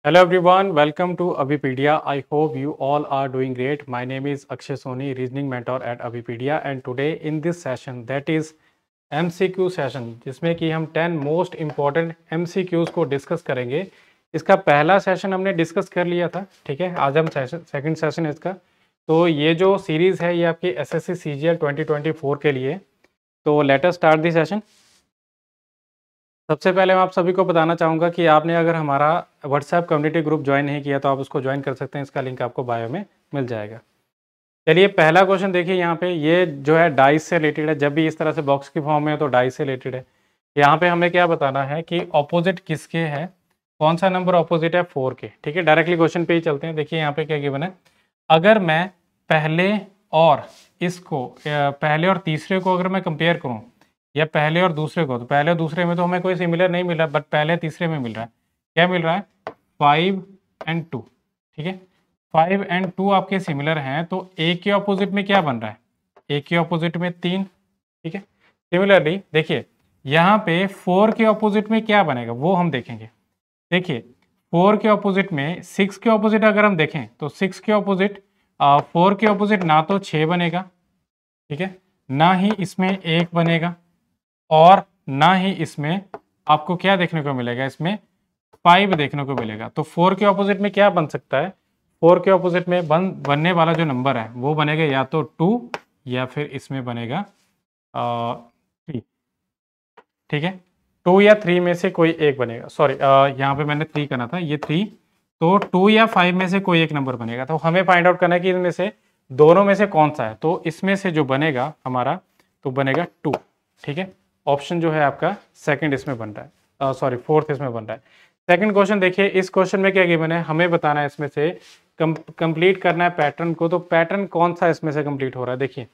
Hello everyone, welcome to Avipedia. I hope you all are doing great. My name is Akshay Soni, reasoning mentor at Avipedia, and today in this session, that is MCQ session, जिसमें कि हम 10 most important MCQs को discuss करेंगे। इसका पहला session हमने discuss कर लिया था, ठीक है। आज हम सेकंड सेशन है इसका। तो ये जो सीरीज़ है ये आपकी SSC CGL 2024 के लिए। तो let us start the session. सबसे पहले मैं आप सभी को बताना चाहूँगा कि आपने अगर हमारा व्हाट्सएप कम्युनिटी ग्रुप ज्वाइन नहीं किया तो आप उसको ज्वाइन कर सकते हैं। इसका लिंक आपको बायो में मिल जाएगा। चलिए पहला क्वेश्चन देखिए, यहाँ पे ये जो है डाइस से रिलेटेड है। जब भी इस तरह से बॉक्स की फॉर्म में है तो डाइस से रिलेटेड है। यहाँ पे हमें क्या बताना है कि ऑपोजिट किसके है, कौन सा नंबर ऑपोजिट है 4 के, ठीक है। डायरेक्टली क्वेश्चन पे ही चलते हैं। देखिए यहाँ पे क्या गिवन है, अगर मैं पहले और पहले और तीसरे को अगर मैं कंपेयर करूँ या पहले और दूसरे को, तो पहले और दूसरे में तो हमें कोई सिमिलर नहीं मिल रहा, बट पहले तीसरे में मिल रहा है। क्या मिल रहा है? 5 and 2, ठीक है। 5 and 2 आपके सिमिलर हैं, तो एक के ऑपोजिट में क्या बन रहा है? एक के ऑपोजिट में 3, ठीक है। सिमिलरली देखिए यहाँ पे 4 के ऑपोजिट में क्या बनेगा वो हम देखेंगे। देखिए 4 के ऑपोजिट में 6 के ऑपोजिट अगर हम देखें तो 6 के ऑपोजिट 4 के ऑपोजिट ना तो 6 बनेगा, ठीक है, ना ही इसमें 1 बनेगा, और ना ही इसमें आपको क्या देखने को मिलेगा, इसमें 5 देखने को मिलेगा। तो 4 के ऑपोजिट में क्या बन सकता है? 4 के ऑपोजिट में बनने वाला जो नंबर है वो बनेगा या तो 2 या फिर इसमें बनेगा 3, ठीक है। 2 या 3 में से कोई एक बनेगा। सॉरी, यहाँ पे मैंने 3 करना था, ये 3। तो 2 या 5 में से कोई एक नंबर बनेगा। तो हमें फाइंड आउट करना है कि इनमें से दोनों में से कौन सा है। तो इसमें से जो बनेगा हमारा तो बनेगा 2, ठीक है। ऑप्शन जो है आपका सेकंड इसमें बन रहा है, सॉरी फोर्थ इसमें बन रहा है। सेकंड क्वेश्चन देखिए, इस क्वेश्चन में क्या गिवन है, हमें बताना है इसमें से कंप्लीट करना है पैटर्न को। तो पैटर्न कौन सा इसमें से कंप्लीट हो रहा है? देखिए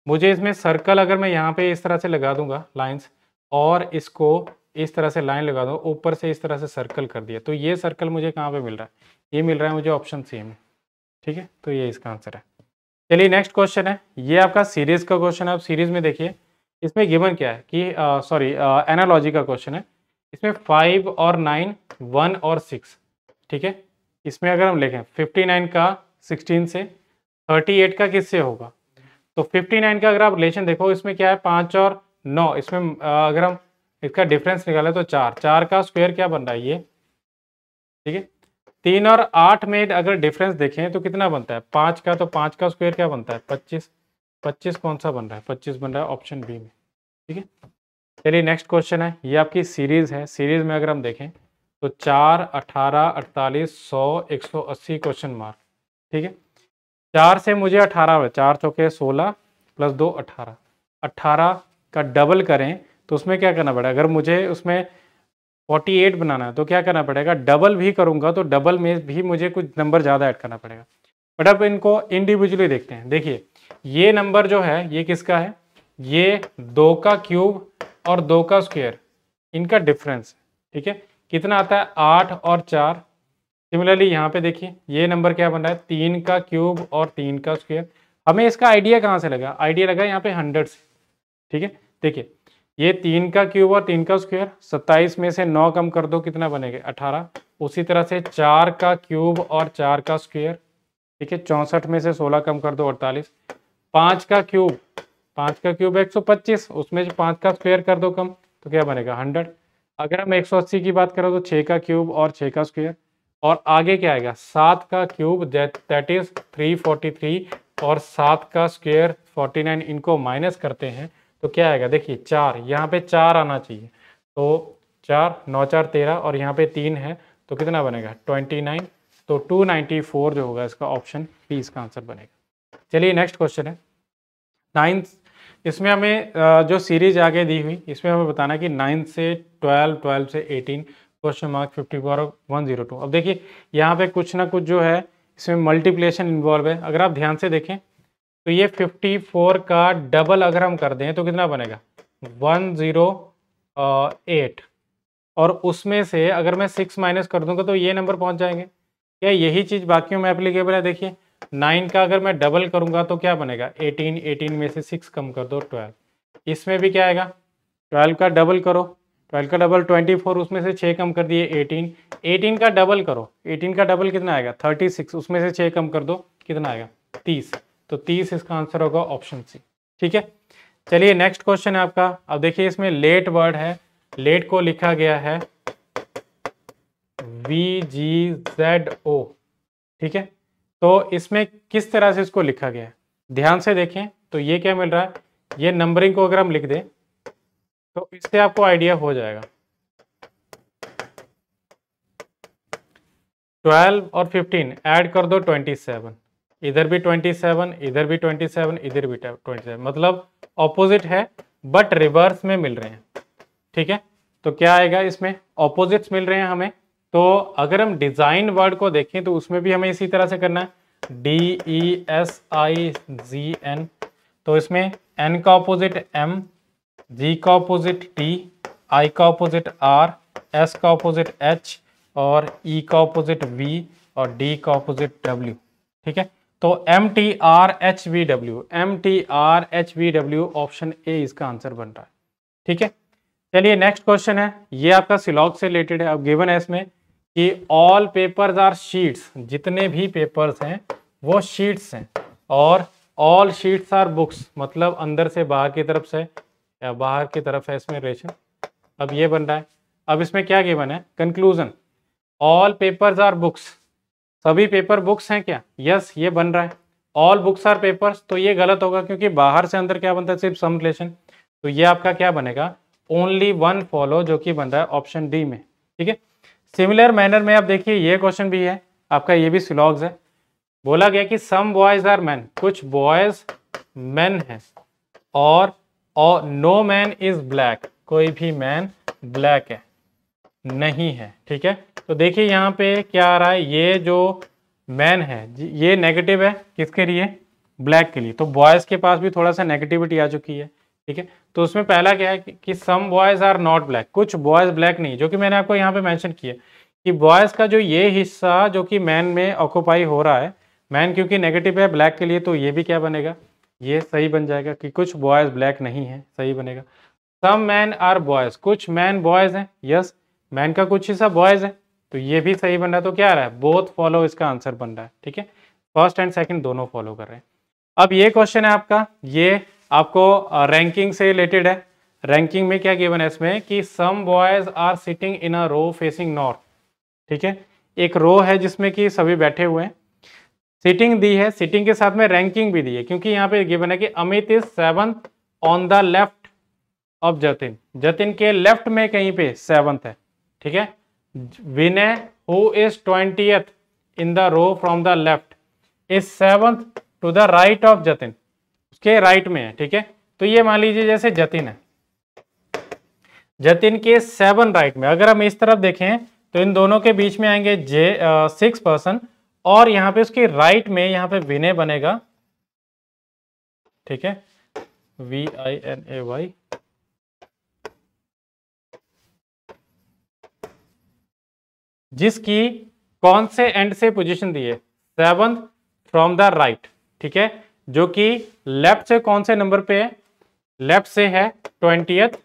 मुझे इसमें सर्कल अगर मैं यहाँ पे इस तरह से लगा दूंगा लाइन्स, और इसको इस तरह से लाइन लगा दूँ, ऊपर से इस तरह से सर्कल कर दिया, तो ये सर्कल मुझे कहाँ पे मिल रहा है? ये मिल रहा है मुझे ऑप्शन सी में, ठीक है। तो ये इसका आंसर है। चलिए नेक्स्ट क्वेश्चन है, ये आपका सीरीज का क्वेश्चन है। आप सीरीज में देखिए इसमें गिवन क्या है कि सॉरी एनालॉजी का क्वेश्चन है। इसमें 5 और 9, 1 और 6, ठीक है। इसमें अगर हम लिखें 59 का 16 से, 38 का किससे होगा? तो 59 का अगर आप रिलेशन देखो, इसमें क्या है 5 और 9, इसमें अगर हम इसका डिफरेंस निकालें तो 4, 4 का स्क्वायर क्या बन रहा है ये, ठीक है। 3 और 8 में अगर डिफरेंस देखें तो कितना बनता है 5 का, तो 5 का स्क्वायर क्या बनता है 25। 25 कौन सा बन रहा है? 25 बन रहा है ऑप्शन बी में, ठीक है। चलिए नेक्स्ट क्वेश्चन है, ये आपकी सीरीज है। सीरीज में अगर हम देखें तो 4, 18, 48, 100, 180 क्वेश्चन मार्क, ठीक है। 4 से मुझे 18, 4 चौके 16 प्लस 2 18, 18 का डबल करें तो उसमें क्या करना पड़ेगा? अगर मुझे उसमें 48 बनाना है तो क्या करना पड़ेगा? डबल भी करूंगा तो डबल में भी मुझे कुछ नंबर ज़्यादा ऐड करना पड़ेगा। बट अब इनको इंडिविजुअली देखते हैं। देखिए ये नंबर जो है ये किसका है? ये 2 का क्यूब और 2 का स्क्वायर, इनका डिफरेंस, ठीक है। कितना आता है? 8 और 4। सिमिलरली यहाँ पे देखिए ये नंबर क्या बन रहा है? 3 का क्यूब और 3 का स्क्वायर। हमें इसका आइडिया कहाँ से लगा? आइडिया लगा यहाँ पे 100 से, ठीक है। देखिए ये 3 का क्यूब और 3 का स्क्वायर, 27 में से 9 कम कर दो, कितना बनेगा? 18। उसी तरह से 4 का क्यूब और 4 का स्क्वायर, ठीक है, 64 में से 16 कम कर दो, 48। 5 का क्यूब, 5 का क्यूब 125, उसमें से 5 का स्क्वायर कर दो कम, तो क्या बनेगा? 100। अगर हम 180 की बात करें तो 6 का क्यूब और 6 का स्क्वायर, और आगे क्या आएगा? 7 का क्यूब दैट इज 343, और 7 का स्क्वायर 49। इनको माइनस करते हैं तो क्या आएगा? देखिए 4, यहाँ पे 4 आना चाहिए, तो 4, 9 4 13, और यहाँ पे 3 है, तो कितना बनेगा? 29। तो 294 जो होगा इसका ऑप्शन बी इसका आंसर बनेगा। चलिए नेक्स्ट क्वेश्चन है 9। इसमें हमें जो सीरीज आगे दी हुई, इसमें हमें बताना है कि 9 से 12, 12 से 18, क्वेश्चन मार्क 54 और 102। अब देखिए यहाँ पे कुछ ना कुछ जो है इसमें मल्टीप्लिकेशन इन्वॉल्व है। अगर आप ध्यान से देखें तो ये 54 का डबल अगर हम कर दें तो कितना बनेगा? 108, और उसमें से अगर मैं 6 माइनस कर दूंगा तो ये नंबर पहुंच जाएंगे। क्या यही चीज़ बाकियों में एप्लीकेबल है? देखिए 9 का अगर मैं डबल करूंगा तो क्या बनेगा? 18, 18 में से 6 कम कर दो 12। इसमें भी क्या आएगा? 12 का डबल करो, 12 का डबल 24, उसमें से 6 कम कर दिए 18, 18 का डबल करो, 18 का डबल कितना आएगा 36, उसमें से 6 कम कर दो कितना आएगा 30, तो 30 इसका आंसर होगा ऑप्शन सी। ठीक है, चलिए नेक्स्ट क्वेश्चन है आपका। अब देखिए इसमें लेट वर्ड है, लेट को लिखा गया है VGZO। ठीक है, तो इसमें किस तरह से इसको लिखा गया है ध्यान से देखें। तो ये क्या मिल रहा है, ये नंबरिंग को अगर हम लिख दें तो इससे आपको आइडिया हो जाएगा। 12 और 15 ऐड कर दो 27, इधर भी 27, इधर भी 27, इधर भी 27, मतलब ऑपोजिट है बट रिवर्स में मिल रहे हैं। ठीक है, तो क्या आएगा इसमें, ऑपोजिट्स मिल रहे हैं हमें। तो अगर हम डिजाइन वर्ड को देखें तो उसमें भी हमें इसी तरह से करना है, DESIGN, तो इसमें N का ऑपोजिट M, G का ऑपोजिट T, I का ऑपोजिट R, S का ऑपोजिट H और E का ऑपोजिट V और D का ऑपोजिट W। ठीक है, तो MTRHVW, MTRHVW ऑप्शन ए इसका आंसर बन रहा है। ठीक है, चलिए नेक्स्ट क्वेश्चन है, ये आपका सिलॉग से रिलेटेड है। अब गिवन है इसमें कि ऑल पेपर्स आर शीट्स, जितने भी पेपर्स हैं वो शीट्स हैं, और ऑल शीट्स आर बुक्स, मतलब अंदर से बाहर की तरफ से या बाहर की तरफ है इसमें रिलेशन। अब ये बन रहा है, अब इसमें क्या गिवन है, conclusion all papers are books, सभी पेपर बुक्स हैं क्या, यस ये बन रहा है। ऑल बुक्स आर पेपर्स, तो ये गलत होगा क्योंकि बाहर से अंदर क्या बनता है, सिर्फ सम रिलेशन, तो ये आपका क्या बनेगा, ओनली वन फॉलो, जो कि बन रहा है ऑप्शन डी में। ठीक है, सिमिलर मैनर में आप देखिए ये क्वेश्चन भी है आपका, ये भी सिलॉग्स है। बोला गया कि सम बॉयज आर मैन, कुछ बॉयज मैन है, और नो मैन इज ब्लैक, कोई भी मैन ब्लैक है नहीं है। ठीक है, तो देखिए यहाँ पे क्या आ रहा है, ये जो मैन है ये नेगेटिव है किसके लिए, ब्लैक के लिए, तो बॉयज के पास भी थोड़ा सा नेगेटिविटी आ चुकी है। ठीक है, तो उसमें पहला क्या है कि some boys are not black, कुछ बॉयज ब्लैक नहीं, जो कि मैंने आपको यहाँ पे मेंशन किया कि बॉयज का जो ये हिस्सा जो कि मैन में ऑक्यूपाई हो रहा है, मैन क्योंकि नेगेटिव है ब्लैक के लिए, तो ये भी क्या बनेगा, ये सही बन जाएगा कि कुछ बॉयज ब्लैक नहीं है, सही बनेगा। सम मैन आर बॉयज, कुछ मैन बॉयज हैं, यस मैन का कुछ हिस्सा बॉयज है, तो ये भी सही बन रहा है। तो क्या आ रहा है, बोथ फॉलो इसका आंसर बन रहा है। ठीक है, फर्स्ट एंड सेकंड दोनों फॉलो कर रहे हैं। अब ये क्वेश्चन है आपका, ये आपको रैंकिंग से रिलेटेड है। रैंकिंग में क्या गिवन है इसमें कि some boys are sitting in a row facing north. ठीक है, एक रो है जिसमें कि सभी बैठे हुए हैं, सिटिंग दी है, सिटिंग के साथ में रैंकिंग भी दी है, क्योंकि यहाँ पे गिवन है कि Amit is 7th on the left of Jatin, Jatin के लेफ्ट में कहीं पे 7th है। ठीक है, Vinay who is 20th in the row from the left is 7th to the right of Jatin, उसके राइट में है। ठीक है, तो ये मान लीजिए जैसे जतिन है, जतिन के 7 राइट में, अगर हम इस तरफ देखें तो इन दोनों के बीच में आएंगे 6 पर्सन, और यहाँ पे उसके राइट में यहाँ पे विनय बनेगा। ठीक है, VINAY, जिसकी कौन से एंड से पोजीशन दी है, 7th फ्रॉम द राइट। ठीक है, जो कि लेफ्ट से कौन से नंबर पे है, लेफ्ट से है 20th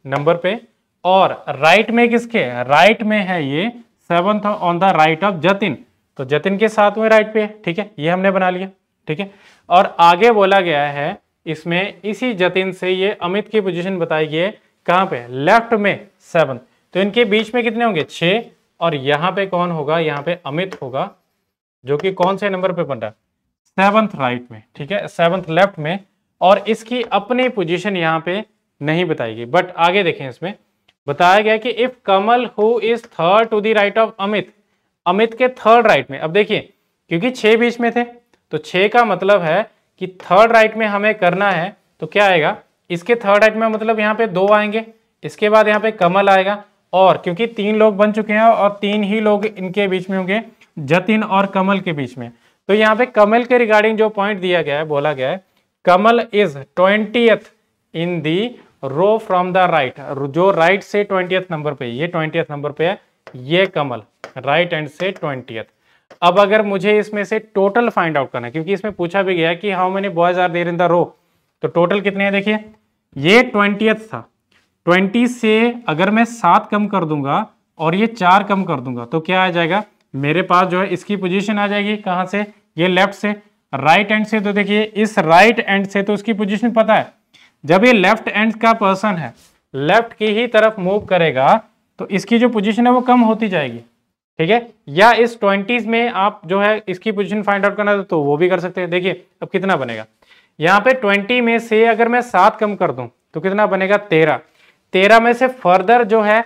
नंबर पे, और राइट में किसके, राइट में है ये 7th on the right of Jatin, तो जतिन के 7वें राइट पे है। ठीक है, ये हमने बना लिया। ठीक है, और आगे बोला गया है इसमें इसी जतिन से ये अमित की पोजीशन बताई गई है, कहां पे, लेफ्ट में 7th, तो इनके बीच में कितने होंगे 6, और यहाँ पे कौन होगा, यहाँ पे अमित होगा, जो कि कौन से नंबर पे बन रहा है, 7th राइट में। ठीक है, 7th लेफ्ट में, और इसकी अपनी पोजीशन यहाँ पे नहीं बताई गई, बट आगे देखें इसमें बताया गया कि if Kamal who is 3rd to the right of Amit, Amit के 3rd राइट में, अब देखिए क्योंकि 6 बीच में थे, तो 6 का मतलब है कि 3rd राइट में हमें करना है, तो क्या आएगा, इसके 3rd राइट में मतलब यहाँ पे 2 आएंगे, इसके बाद यहाँ पे कमल आएगा, और क्योंकि 3 लोग बन चुके हैं और 3 ही लोग इनके बीच में होंगे, जतिन और कमल के बीच में, तो यहाँ पे कमल के रिगार्डिंग जो पॉइंट दिया गया है, बोला गया है Kamal is 20th in the row from the right, जो राइट से 20th नंबर पे, ये 20th नंबर पे है, ये कमल राइट एंड से 20th। अब अगर मुझे इसमें से टोटल फाइंड आउट करना है, क्योंकि इसमें पूछा भी गया कि how many boys are there in the row, तो टोटल कितने हैं, देखिए ये 20th था, 20 से अगर मैं 7 कम कर दूंगा और ये 4 कम कर दूंगा तो क्या आ जाएगा, मेरे पास जो है इसकी पोजीशन आ जाएगी कहां से, ये लेफ्ट से, राइट एंड से। तो देखिए इस राइट एंड से तो इसकी पोजीशन पता है, जब ये लेफ्ट एंड का पर्सन है लेफ्ट की ही तरफ मूव करेगा तो इसकी जो पोजीशन है वो कम होती जाएगी, ठीक है। या इस 20 में आप जो है इसकी पोजीशन फाइंड आउट करना तो वो भी कर सकते हैं। देखिए अब कितना बनेगा, यहाँ पे 20 में से अगर मैं 7 कम कर दूं तो कितना बनेगा, 13। 13 में से फर्दर जो है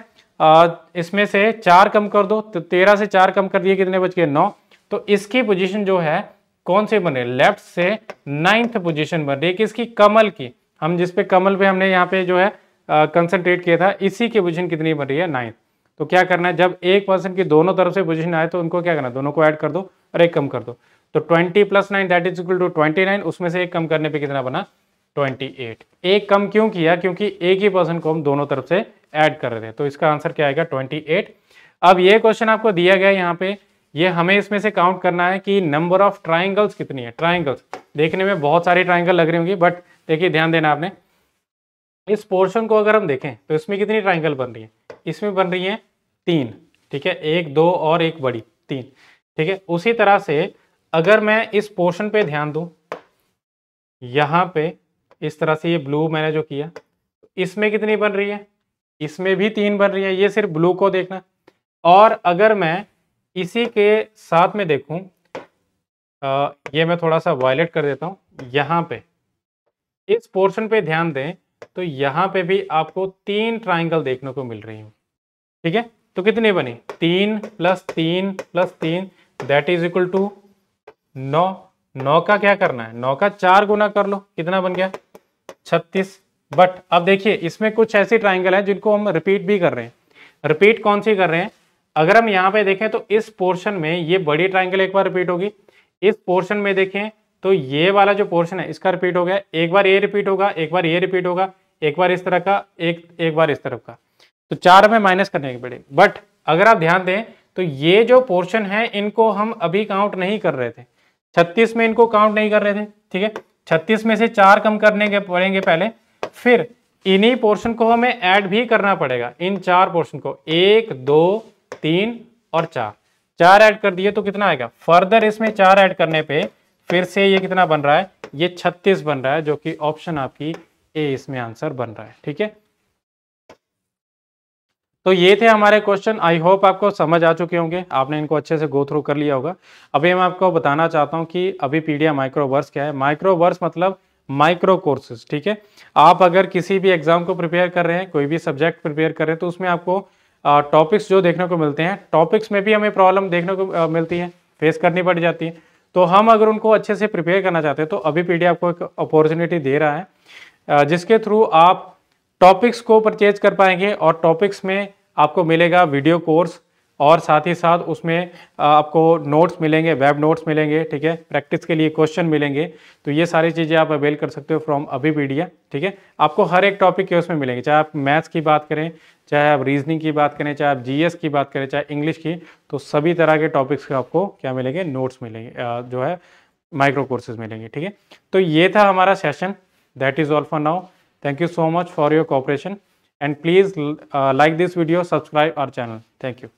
इसमें से 4 कम कर दो तो 13 से 4 कम कर दिए, कितने बच गए, 9। तो इसकी पोजीशन जो है कौन से बन रही है, लेफ्ट से 9th पोजीशन बन रही है किसकी, कमल की। हम जिस पे कमल पे हमने यहाँ पे जो है कंसंट्रेट किया था, इसी की पोजीशन कितनी बन रही है, 9th। तो क्या करना है, जब एक पर्सन की दोनों तरफ से पोजीशन आए तो उनको क्या करना है, दोनों को ऐड कर दो और एक कम कर दो। तो 20 + 9 दैट इज इक्वल टू 29, उसमें से एक कम करने पे कितना बना, 28। एक कम क्यों किया, क्योंकि एक ही पर्सन को हम दोनों तरफ से ऐड कर रहे थे। तो इसका आंसर क्या आएगा, 28। अब ये क्वेश्चन आपको दिया गया यहाँ पे, ये हमें इसमें से काउंट करना है कि नंबर ऑफ ट्राइंगल्स कितनी है। ट्राइंगल्स देखने में बहुत सारी ट्राइंगल लग रही होंगी, बट देखिए ध्यान देना आपने, इस पोर्शन को अगर हम देखें तो इसमें कितनी ट्राइंगल बन रही है, इसमें बन रही है 3, ठीक है, 1 2 और एक बड़ी 3, ठीक है। उसी तरह से अगर मैं इस पोर्शन पे ध्यान दूं, यहाँ पे इस तरह से ये ब्लू मैंने जो किया, इसमें कितनी बन रही है, इसमें भी 3 बन रही है। ये सिर्फ ब्लू को देखना। और अगर मैं इसी के साथ में देखूं, ये मैं थोड़ा सा वायलेट कर देता हूं, यहाँ पे इस पोर्शन पे ध्यान दें तो यहाँ पे भी आपको 3 ट्राइंगल देखने को मिल रही है, ठीक है। तो कितनी बनी, 3 + 3 + 3 दैट इज इक्वल टू 9। 9 का क्या करना है, 9 का 4 गुना कर लो, कितना बन गया, 36। बट अब देखिए इसमें कुछ ऐसी ट्राइंगल है जिनको हम रिपीट भी कर रहे हैं। रिपीट कौन सी कर रहे हैं, अगर हम यहाँ पे देखें तो इस पोर्शन में ये बड़ी ट्राइंगल एक बार रिपीट होगी, इस पोर्शन में देखें तो ये वाला जो पोर्शन है इसका रिपीट हो गया, एक बार ये रिपीट होगा, एक बार ये रिपीट होगा, एक बार इस तरह का, एक बार इस तरफ का। तो 4 में माइनस करने के पड़े। बट अगर आप ध्यान दें तो ये जो पोर्शन है इनको हम अभी काउंट नहीं कर रहे थे, 36 में इनको काउंट नहीं कर रहे थे, ठीक है। 36 में से 4 कम करने के पड़ेंगे पहले, फिर इन्हीं पोर्शन को हमें ऐड भी करना पड़ेगा, इन 4 पोर्शन को, 1 2 3 और 4 ऐड कर दिए तो कितना आएगा, फर्दर इसमें 4 ऐड करने पे फिर से ये कितना बन रहा है, ये 36 बन रहा है, जो कि ऑप्शन आपकी ए इसमें आंसर बन रहा है, ठीक है। तो ये थे हमारे क्वेश्चन। आई होप आपको समझ आ चुके होंगे, आपने इनको अच्छे से गो थ्रू कर लिया होगा। अभी मैं आपको बताना चाहता हूँ कि अभिपीडिया माइक्रोवर्स क्या है। माइक्रोवर्स मतलब माइक्रो कोर्सेज, ठीक है। आप अगर किसी भी एग्जाम को प्रिपेयर कर रहे हैं, कोई भी सब्जेक्ट प्रिपेयर कर रहे हैं, तो उसमें आपको टॉपिक्स जो देखने को मिलते हैं, टॉपिक्स में भी हमें प्रॉब्लम देखने को मिलती है, फेस करनी पड़ जाती है। तो हम अगर उनको अच्छे से प्रिपेयर करना चाहते हैं तो अभिपीडिया आपको एक अपॉर्चुनिटी दे रहा है, जिसके थ्रू आप टॉपिक्स को परचेज कर पाएंगे और टॉपिक्स में आपको मिलेगा वीडियो कोर्स, और साथ ही साथ उसमें आपको नोट्स मिलेंगे, वेब नोट्स मिलेंगे, ठीक है, प्रैक्टिस के लिए क्वेश्चन मिलेंगे। तो ये सारी चीज़ें आप अवेल कर सकते हो फ्रॉम अभिपीडिया, ठीक है। आपको हर एक टॉपिक के उसमें मिलेंगे, चाहे आप मैथ्स की बात करें, चाहे आप रीजनिंग की बात करें, चाहे आप जीएस की बात करें, चाहे इंग्लिश की, तो सभी तरह के टॉपिक्स के आपको क्या मिलेंगे, नोट्स मिलेंगे, जो है माइक्रो कोर्सेज मिलेंगे, ठीक है। तो ये था हमारा session. That is all for now. Thank you so much for your cooperation, and please like this video, subscribe our channel. Thank you.